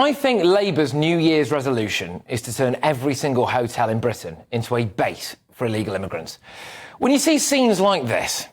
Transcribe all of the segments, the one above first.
I think Labour's New Year's resolution is to turn every single hotel in Britain into a base for illegal immigrants. When you see scenes like this...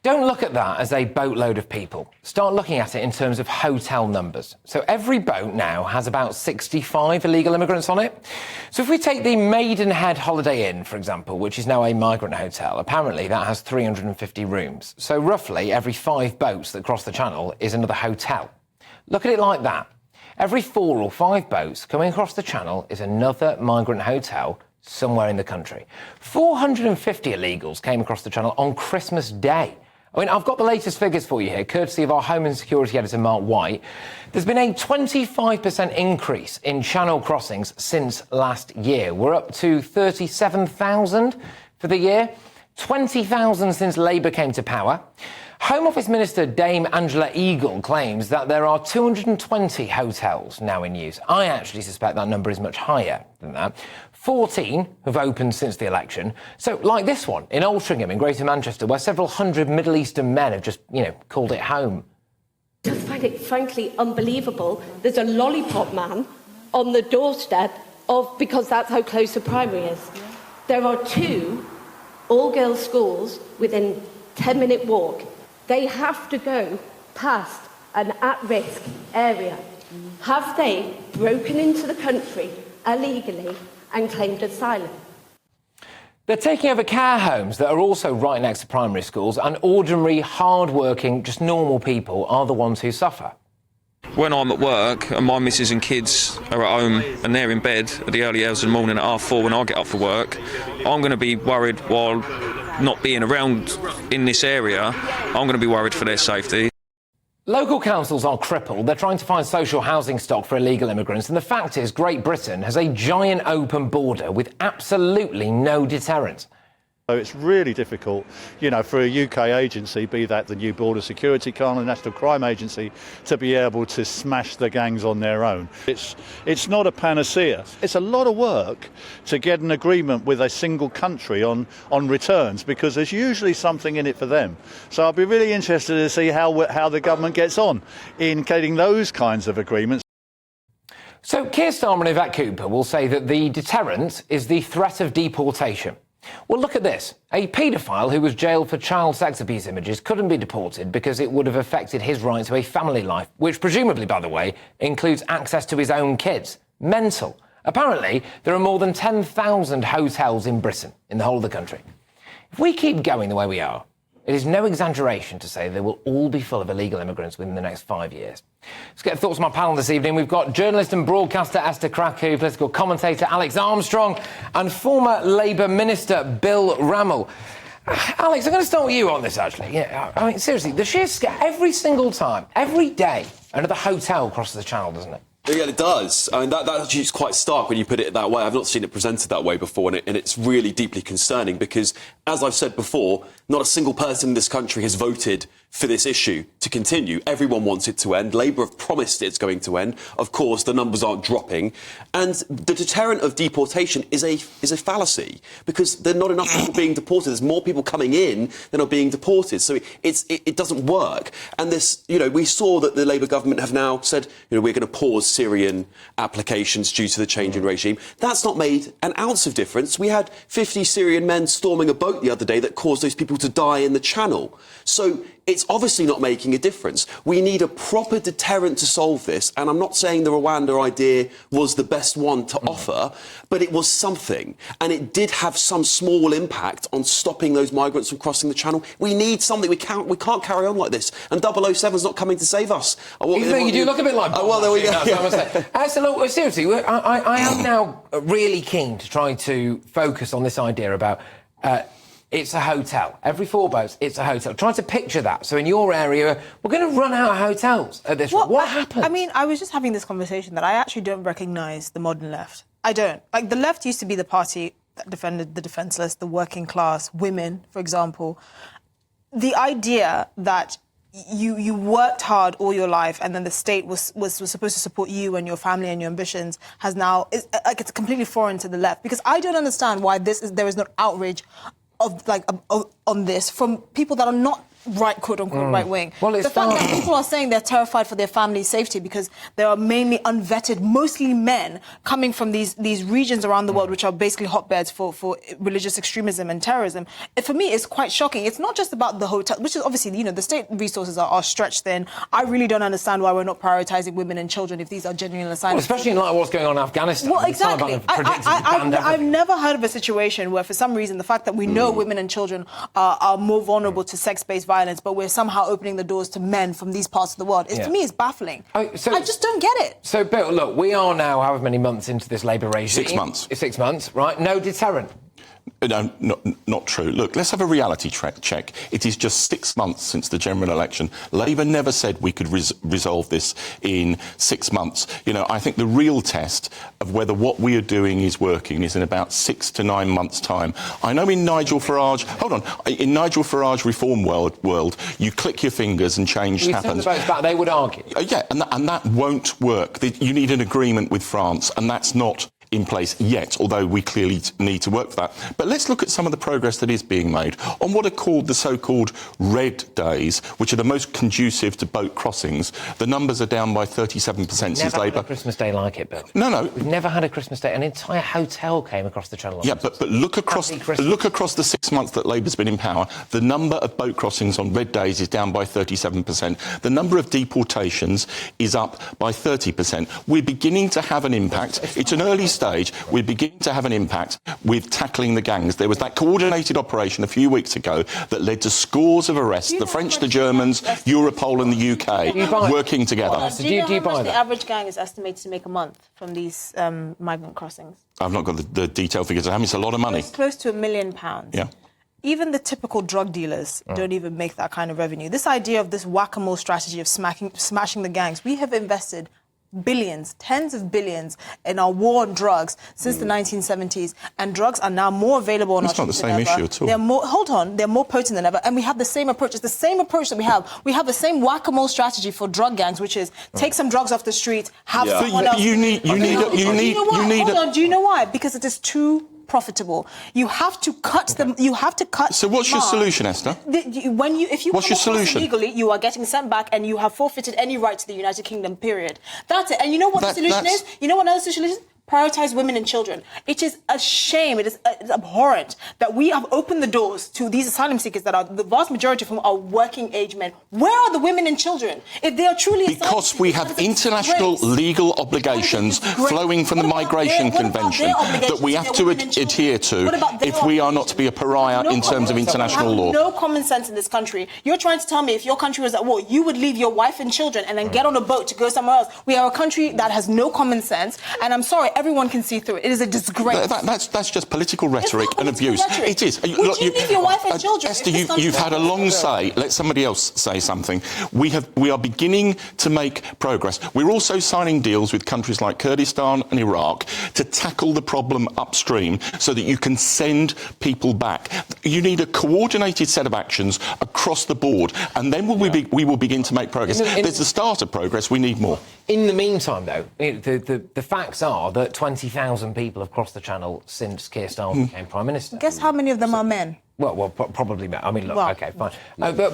Don't look at that as a boatload of people. Start looking at it in terms of hotel numbers. So every boat now has about 65 illegal immigrants on it. So if we take the Maidenhead Holiday Inn, for example, which is now a migrant hotel, apparently that has 350 rooms. So roughly every 5 boats that cross the channel is another hotel. Look at it like that. Every 4 or 5 boats coming across the channel is another migrant hotel somewhere in the country. 450 illegals came across the channel on Christmas Day. I mean, I've got the latest figures for you here, courtesy of our Home and Security editor, Mark White. There's been a 25% increase in channel crossings since last year. We're up to 37,000 for the year, 20,000 since Labour came to power. Home Office Minister Dame Angela Eagle claims that there are 220 hotels now in use. I actually suspect that number is much higher than that. 14 have opened since the election. So, like this one in Altrincham in Greater Manchester, where several hundred Middle Eastern men have just, called it home. I just find it frankly unbelievable. There's a lollipop man on the doorstep because that's how close the primary is. There are 2 all-girls schools within 10-minute walk. They have to go past an at-risk area. Have they broken into the country illegally and claimed asylum? They're taking over care homes that are also right next to primary schools, and ordinary, hard-working, just normal people are the ones who suffer. When I'm at work and my missus and kids are at home and they're in bed at the early hours of the morning at 4:30 when I get up for work, I'm going to be worried while not being around in this area. I'm going to be worried for their safety. Local councils are crippled. They're trying to find social housing stock for illegal immigrants, and the fact is Great Britain has a giant open border with absolutely no deterrent. So it's really difficult, for a UK agency, be that the new Border Security Council, the National Crime Agency, to be able to smash the gangs on their own. It's not a panacea. It's a lot of work to get an agreement with a single country on returns, because there's usually something in it for them. So I'll be really interested to see how the government gets on in getting those kinds of agreements. So Keir Starmer and Yvette Cooper will say that the deterrent is the threat of deportation. Well, look at this. A paedophile who was jailed for child sex abuse images couldn't be deported because it would have affected his right to a family life, which presumably, by the way, includes access to his own kids. Mental. Apparently, there are more than 10,000 hotels in Britain, in the whole of the country. If we keep going the way we are, it is no exaggeration to say they will all be full of illegal immigrants within the next 5 years. Let's get thoughts from our panel this evening. We've got journalist and broadcaster Esther Krakow, political commentator Alex Armstrong, and former Labour Minister Bill Rammell. Alex, I'm going to start with you on this, actually. Yeah, I mean, seriously, the sheer scale, every single time, every day, another hotel crosses the channel, doesn't it? Yeah, it does. I mean, that actually is quite stark when you put it that way. I've not seen it presented that way before, and it's really deeply concerning because, as I've said before, not a single person in this country has voted for this issue to continue. Everyone wants it to end. Labour have promised it's going to end. Of course, the numbers aren't dropping. And the deterrent of deportation is a fallacy because there are not enough people being deported. There's more people coming in than are being deported. So it doesn't work. And this, we saw that the Labour government have now said, we're going to pause Syrian applications due to the change in regime. That's not made an ounce of difference. We had 50 Syrian men storming a boat the other day that caused those people to die in the Channel. So it's obviously not making a difference. We need a proper deterrent to solve this, and I'm not saying the Rwanda idea was the best one to offer, but it was something, and it did have some small impact on stopping those migrants from crossing the Channel. We need something. We can't carry on like this, and 007's not coming to save us. You do look a bit like Bob. Well, there we go. So look, seriously, I am now really keen to try to focus on this idea about it's a hotel. Every 4 boats, it's a hotel. Try to picture that. So in your area, we're going to run out of hotels at this rate. What happened? I mean, I was just having this conversation that I actually don't recognise the modern left. I don't. Like, the left used to be the party that defended the defenceless, the working class, women, for example. The idea that you worked hard all your life, and then the state was supposed to support you and your family and your ambitions, has now it's completely foreign to the left. Because I don't understand why there is no outrage on this from people that are not right, quote unquote, right wing. Well, the fact that people are saying they're terrified for their family's safety because there are mainly unvetted, mostly men, coming from these regions around the world, which are basically hotbeds for religious extremism and terrorism. For me, it's quite shocking. It's not just about the hotel, which is obviously, the state resources are stretched thin. I really don't understand why we're not prioritising women and children if these are genuine assignments. Well, especially in light of what's going on in Afghanistan. Well, exactly. I've never heard of a situation where, for some reason, the fact that we know women and children are more vulnerable to sex-based violence, but we're somehow opening the doors to men from these parts of the world. To me, it's baffling. I just don't get it. So, Bill, look, we are now however many months into this Labour regime. 6 months. 6 months, right? No deterrent. No, not true. Look, let's have a reality check. It is just 6 months since the general election. Labour never said we could resolve this in 6 months. I think the real test of whether what we are doing is working is in about 6 to 9 months' time. I know in Nigel Farage reform world, you click your fingers and change happens. They would argue. Yeah, and that won't work. You need an agreement with France, and that's not in place yet, although we clearly need to work for that. But let's look at some of the progress that is being made on what are called the so-called red days, which are the most conducive to boat crossings. The numbers are down by 37% since Labour. Never had a Christmas day like it, Bill. No. We've never had a Christmas day. An entire hotel came across the Channel. Yeah, but look across the 6 months that Labour's been in power. The number of boat crossings on red days is down by 37%. The number of deportations is up by 30%. We're beginning to have an impact. It's an early stage. We're beginning to have an impact with tackling the gangs. There was that coordinated operation a few weeks ago that led to scores of arrests. The French, the Germans, Europol and the UK working together. Do you know how much the average gang is estimated to make a month from these migrant crossings? I've not got the detailed figures. It's a lot of money. It's close to £1 million. Yeah. Even the typical drug dealers don't even make that kind of revenue. This idea of this whack-a-mole strategy of smashing the gangs, we have invested billions, tens of billions in our war on drugs since the 1970s, and drugs are now more available on our streets than ever. It's not the same issue at all. They're more potent than ever, and we have the same approach. It's the same approach that we have. We have the same whack-a-mole strategy for drug gangs, which is take some drugs off the street, have someone else. You need. Hold on. Do you know why? Because it is too profitable. You have to cut them. You have to cut. So what's your solution, Esther? If you what's your solution? Illegally, you are getting sent back, and you have forfeited any right to the United Kingdom. Period. That's it. And you know what the solution is? You know what another solution is? Prioritise women and children. It is a shame, it's abhorrent that we have opened the doors to these asylum seekers that are, the vast majority of whom are working age men. Where are the women and children? If they are truly because we have international legal obligations flowing from the Migration Convention that we have to adhere to if we are not to be a pariah in terms of international law. No common sense in this country. You're trying to tell me if your country was at war, you would leave your wife and children and then get on a boat to go somewhere else. We are a country that has no common sense, and I'm sorry, everyone can see through it. It is a disgrace. That's just political rhetoric and abuse. It is. Would you leave your wife and children? Esther, you've had a long say. Let somebody else say something. We are beginning to make progress. We're also signing deals with countries like Kurdistan and Iraq to tackle the problem upstream so that you can send people back. You need a coordinated set of actions across the board, and then we will begin to make progress. There's the start of progress. We need more. In the meantime, though, the facts are that 20,000 people have crossed the Channel since Keir Starmer became Prime Minister. Guess how many of them are men? Well, probably. I mean, look, OK, fine. But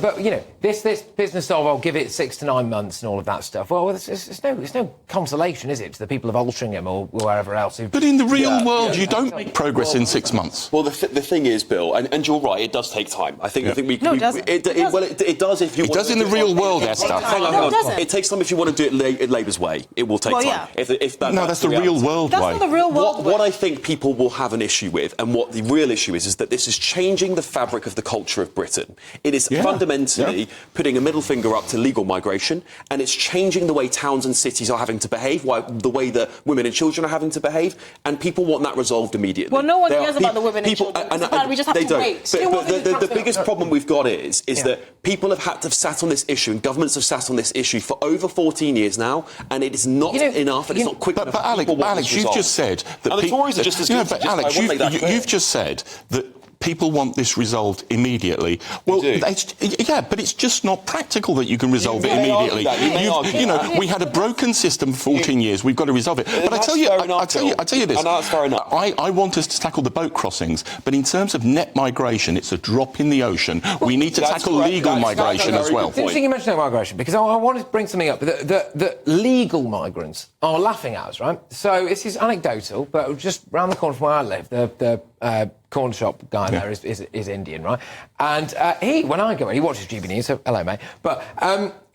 this business of I'll give it 6 to 9 months and all of that stuff. Well, it's no consolation, is it, to the people of Altrincham or wherever else? But in the real world, you don't make progress in 6 months. Well, the thing is, Bill, and you're right, it does take time. I think we. No, it doesn't. It does if you. It does in the real world, Esther. Hang on. It doesn't. It takes time if you want to do it Labour's way. It will take time. Yeah. That's the real world way. That's not the real world way. What I think people will have an issue with, and what the real issue is that this is changing the fabric of the culture of Britain. It is fundamentally putting a middle finger up to legal migration, and it's changing the way towns and cities are having to behave, the way that women and children are having to behave, and people want that resolved immediately. Well, no one cares about the women and children. We just have to wait. But the biggest problem we've got is that people have sat on this issue, and governments have sat on this issue for over 14 years now, and it is not enough, and it's not quick enough. But Alex, you've just said that the Tories are just as good. Alex, you've just said that people want this resolved immediately. Well, yeah, but it's just not practical that you can resolve it immediately. You know, we had a broken system for 14 years. We've got to resolve it. But I tell you this. That's fair enough. I want us to tackle the boat crossings, but in terms of net migration, it's a drop in the ocean. We need to tackle legal migration as well. It's interesting you mentioned migration, because I wanted to bring something up that legal migrants are laughing at us, right? So this is anecdotal, but just round the corner from where I live, the corner shop guy there is Indian, right? And when I go in, he watches GB News, so hello, mate. But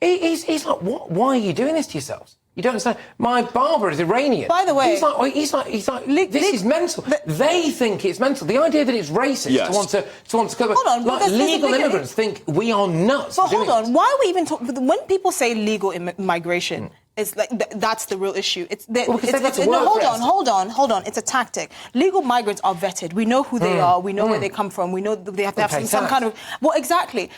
he's like, what? Why are you doing this to yourselves? You don't understand. My barber is Iranian. By the way, he's like, this is mental. They think it's mental. The idea that it's racist to want to cover. Hold on, like, legal immigrants think we are nuts. But hold on, why are we even talking? When people say legal migration, it's like that's the real issue. Hold on. It's a tactic. Legal migrants are vetted. We know who they are. We know where they come from. We know they have to have some kind of. Well, exactly.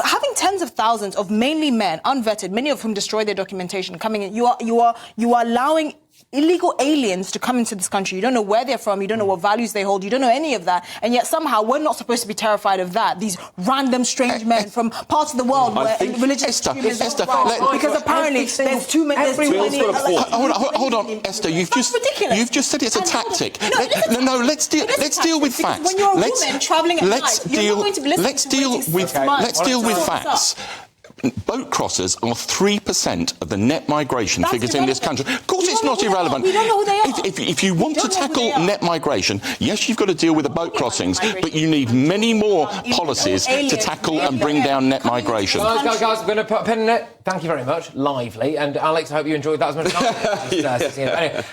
Having tens of thousands of mainly men, unvetted, many of whom destroy their documentation, coming in, you are allowing illegal aliens to come into this country. You don't know where they're from. You don't know what values they hold. You don't know any of that. And yet somehow we're not supposed to be terrified of that. These random strange men from parts of the world where religious extremism because apparently there's too many. Hold on, Esther. You've just said it's a tactic. No, let's deal with facts. When you're a woman travelling at night, you're not going to be listening Let's deal with facts. Boat crossers are 3% of the net migration figures in this country. Of course, it's not irrelevant. We don't know who they are. If you want to tackle net migration, yes, you've got to deal with the boat crossings, but you need many more policies to tackle and bring down net migration. Guys, I'm going to put a pin in it. Thank you very much. Lively. And Alex, I hope you enjoyed that as much as I did. Anyway,